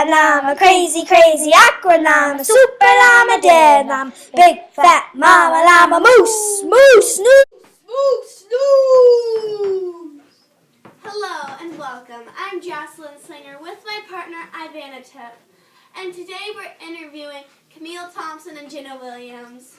llama, crazy, crazy aqua llama, super llama, dead llama, big fat mama llama, moose, moose, moose, moose, moose. Hello and welcome. I'm Jocelyn Slinger with my partner Ivana Tip, and today we're interviewing Camille Thompson and Jenna Williams.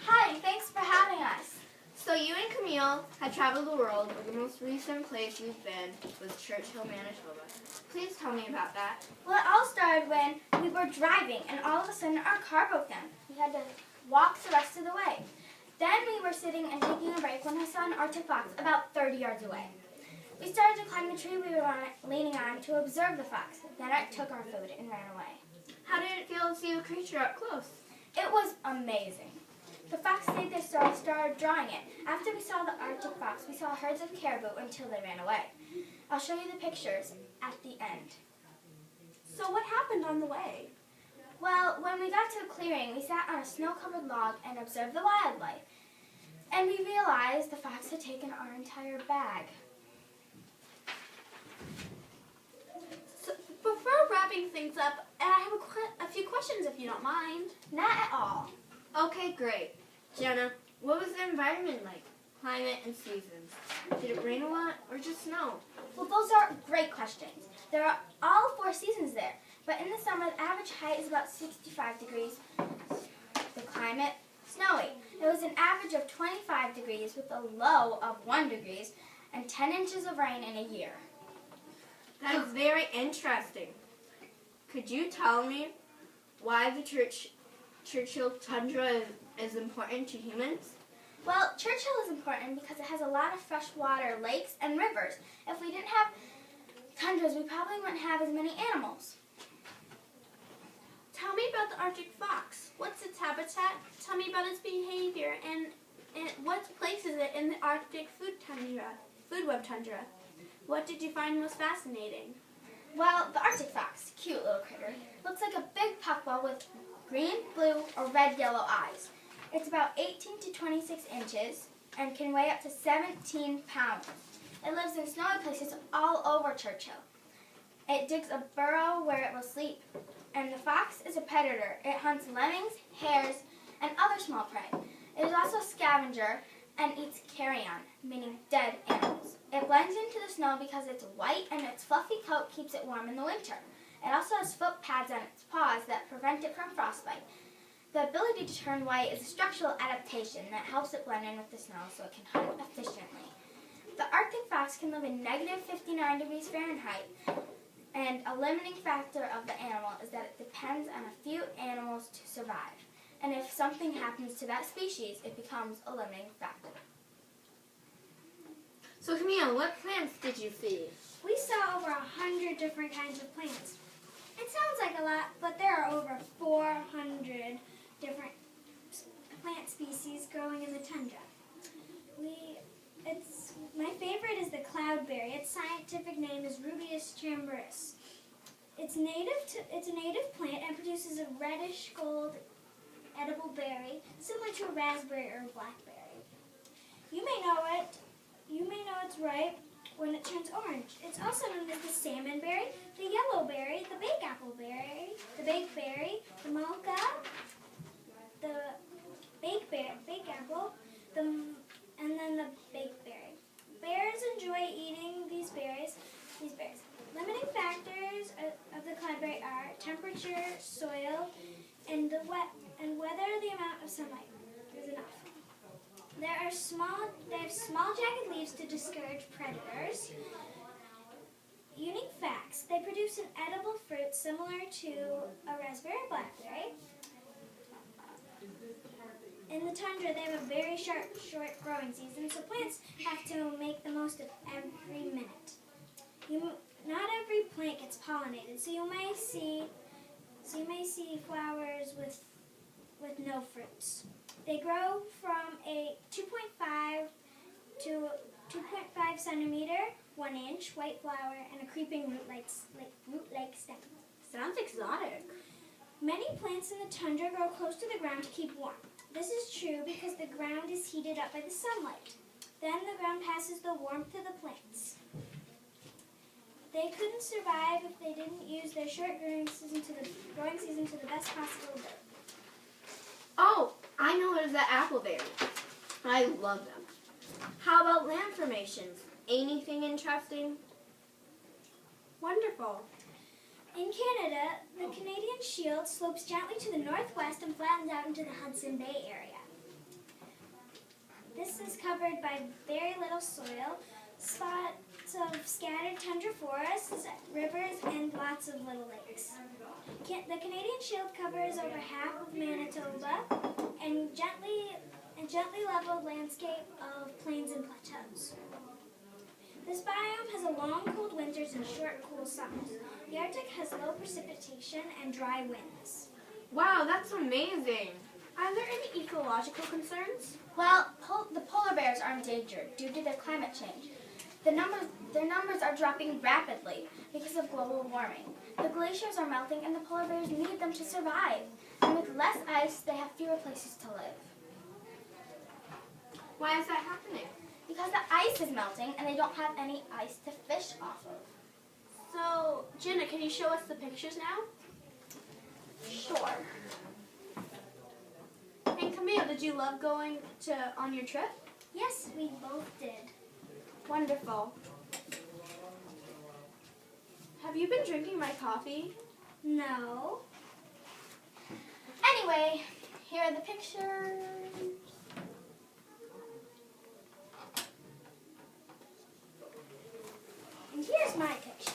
Hi, thanks for having us. So you and Camille have traveled the world, but the most recent place you've been was Churchill, Manitoba. Please tell me about that. Well, it all started when we were driving, and all of a sudden our car broke down. We had to walk the rest of the way. Then we were sitting and taking a break when I saw an Arctic fox about 30 yards away. We started to climb the tree we were leaning on to observe the fox. Then it took our food and ran away. How did it feel to see the creature up close? It was amazing. The fox stayed there, so I started drawing it. After we saw the Arctic fox, we saw herds of caribou until they ran away. I'll show you the pictures at the end. So what happened on the way? Well, when we got to a clearing, we sat on a snow-covered log and observed the wildlife. And we realized the fox had taken our entire bag. So before wrapping things up, I have a few questions if you don't mind. Not at all. Okay, great. Jenna, what was the environment like? Climate and seasons. Did it rain a lot or just snow? Well, those are great questions. There are all 4 seasons there, but in the summer, the average height is about 65 degrees. The climate, snowy. It was an average of 25 degrees with a low of 1 degree and 10 inches of rain in a year. That is very interesting. Could you tell me why the Churchill Tundra is important to humans? Well, Churchill is important because it has a lot of freshwater lakes and rivers. If we didn't have tundras, we probably wouldn't have as many animals. Tell me about the Arctic fox. What's its habitat? Tell me about its behavior and what place is it in the Arctic food web tundra? What did you find most fascinating? Well, the Arctic fox, cute little critter, looks like a big puffball with green, blue, or red-yellow eyes. It's about 18 to 26 inches and can weigh up to 17 pounds. It lives in snowy places all over Churchill. It digs a burrow where it will sleep. And the fox is a predator. It hunts lemmings, hares, and other small prey. It is also a scavenger and eats carrion, meaning dead animals. It blends into the snow because it's white and its fluffy coat keeps it warm in the winter. It also has foot pads on its paws that prevent it from frostbite. The ability to turn white is a structural adaptation that helps it blend in with the snow so it can hunt efficiently. The Arctic fox can live in negative 59 degrees Fahrenheit, and a limiting factor of the animal is that it depends on a few animals to survive. And if something happens to that species, it becomes a limiting factor. So Camille, what plants did you see? We saw over 100 different kinds of plants. It sounds like a lot, but there are over 400 different plant species growing in the tundra. My favorite is the cloudberry. Its scientific name is Rubius chamberis. It's a native plant and produces a reddish gold edible berry similar to a raspberry or a blackberry. You may know it's ripe when it turns orange. It's also known as the salmonberry, the yellowberry, the bake appleberry, the bakeberry, the mocha, the bake apple, and then the bakeberry. Bears enjoy eating these berries. Limiting factors of the cloudberry are temperature, soil, and whether the amount of sunlight is enough. They have small jagged leaves to discourage predators. Unique facts. They produce an edible fruit similar to a raspberry or blackberry. In the tundra, they have a very short growing season, so plants have to make the most of every minute. Not every plant gets pollinated, so you may see flowers with no fruits. They grow from a 2.5 to 2.5 centimeter, 1 inch white flower, and a creeping root-like stem. Sounds exotic. Many plants in the tundra grow close to the ground to keep warm. This is true because the ground is heated up by the sunlight. Then the ground passes the warmth to the plants. They They couldn't survive if they didn't use their short growing season to the best possible ability. Oh, I know there's the appleberry. I love them. How about land formations? Anything interesting? Wonderful. In Canada, the Canadian Shield slopes gently to the northwest and flattens out into the Hudson Bay area. This is covered by very little soil, spots of scattered tundra forests, rivers, and lots of little lakes. The Canadian Shield covers over half of Manitoba and gently leveled landscape of plains and plateaus. This biome has a long, cold winters and short, cool summers. The Arctic has low precipitation and dry winds. Wow, that's amazing. Are there any ecological concerns? Well, the polar bears are endangered due to their climate change. Their numbers are dropping rapidly because of global warming. The glaciers are melting and the polar bears need them to survive. And with less ice, they have fewer places to live. Why is that happening? Because the ice is melting and they don't have any ice to fish off of. So, Jenna, can you show us the pictures now? Sure. And Camille, did you love going on your trip? Yes, we both did. Wonderful. Have you been drinking my coffee? No. Anyway, here are the pictures. And here's my picture.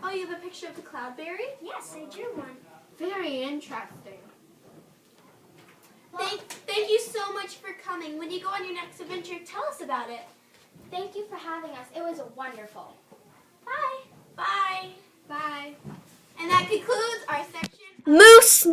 Oh, you have a picture of the cloudberry? Yes, I drew one. Very interesting. Thank you so much for coming. When you go on your next adventure, tell us about it. Thank you for having us. It was wonderful. Bye. Bye. Bye. And that concludes our section. Moose